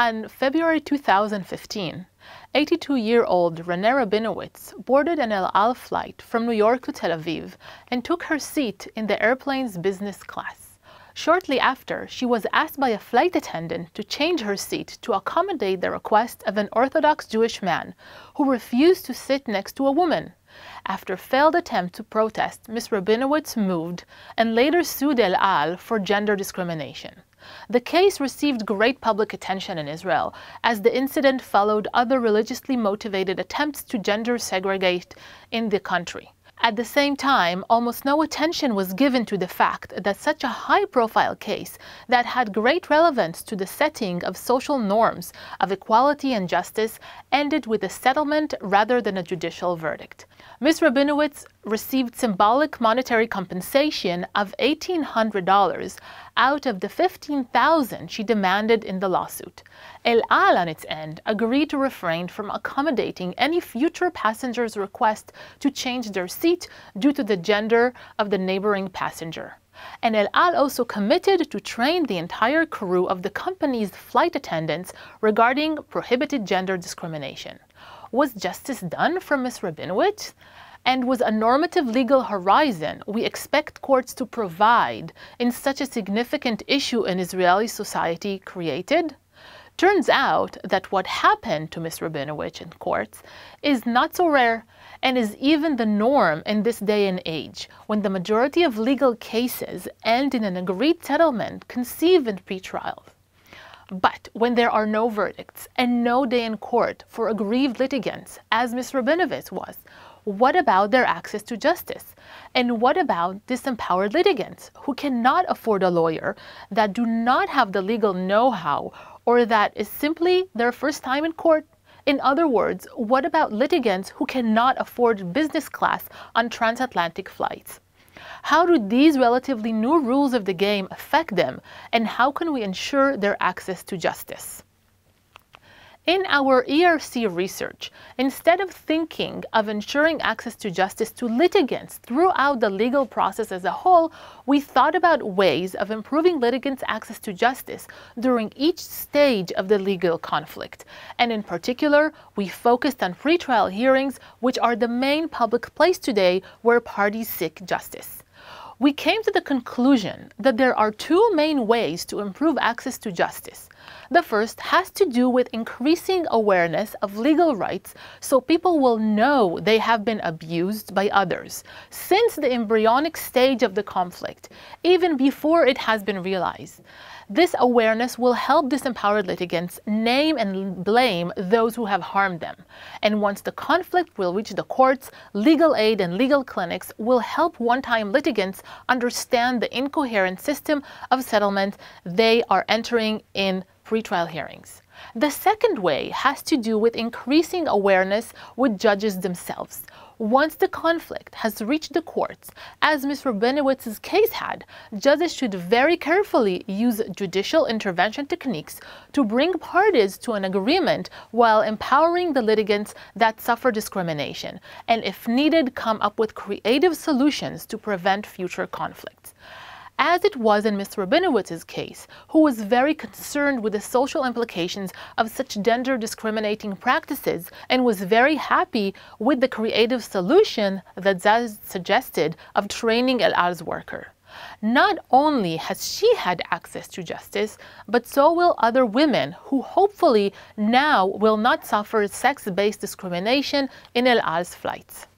On February 2015, 82-year-old Renee Rabinowitz boarded an El Al flight from New York to Tel Aviv and took her seat in the airplane's business class. Shortly after, she was asked by a flight attendant to change her seat to accommodate the request of an Orthodox Jewish man who refused to sit next to a woman. After failed attempt to protest, Ms. Rabinowitz moved and later sued El Al for gender discrimination. The case received great public attention in Israel, as the incident followed other religiously motivated attempts to gender segregate in the country. At the same time, almost no attention was given to the fact that such a high-profile case that had great relevance to the setting of social norms of equality and justice ended with a settlement rather than a judicial verdict. Ms. Rabinowitz received symbolic monetary compensation of $1,800 out of the $15,000 she demanded in the lawsuit. El Al, on its end, agreed to refrain from accommodating any future passenger's request to change their seat due to the gender of the neighboring passenger. And El Al also committed to train the entire crew of the company's flight attendants regarding prohibited gender discrimination. Was justice done for Ms. Rabinowitz? And was a normative legal horizon we expect courts to provide in such a significant issue in Israeli society created? Turns out that what happened to Ms. Rabinowitz in courts is not so rare and is even the norm in this day and age, when the majority of legal cases end in an agreed settlement conceived in pretrials. But when there are no verdicts and no day in court for aggrieved litigants, as Ms. Rabinowitz was, what about their access to justice? And what about disempowered litigants who cannot afford a lawyer, that do not have the legal know-how, or that is simply their first time in court? In other words, what about litigants who cannot afford business class on transatlantic flights? How do these relatively new rules of the game affect them, and how can we ensure their access to justice? In our ERC research, instead of thinking of ensuring access to justice to litigants throughout the legal process as a whole, we thought about ways of improving litigants' access to justice during each stage of the legal conflict. And in particular, we focused on pretrial hearings, which are the main public place today where parties seek justice. We came to the conclusion that there are two main ways to improve access to justice. The first has to do with increasing awareness of legal rights so people will know they have been abused by others since the embryonic stage of the conflict, even before it has been realized. This awareness will help disempowered litigants name and blame those who have harmed them. And once the conflict will reach the courts, legal aid and legal clinics will help one-time litigants understand the incoherent system of settlement they are entering in pretrial hearings. The second way has to do with increasing awareness with judges themselves. Once the conflict has reached the courts, as Ms. Rabinowitz's case had, judges should very carefully use judicial intervention techniques to bring parties to an agreement while empowering the litigants that suffer discrimination, and if needed, come up with creative solutions to prevent future conflicts. As it was in Ms. Rabinowitz's case, who was very concerned with the social implications of such gender discriminating practices and was very happy with the creative solution that Zaz suggested of training El Al's worker. Not only has she had access to justice, but so will other women who hopefully now will not suffer sex-based discrimination in El Al's flights.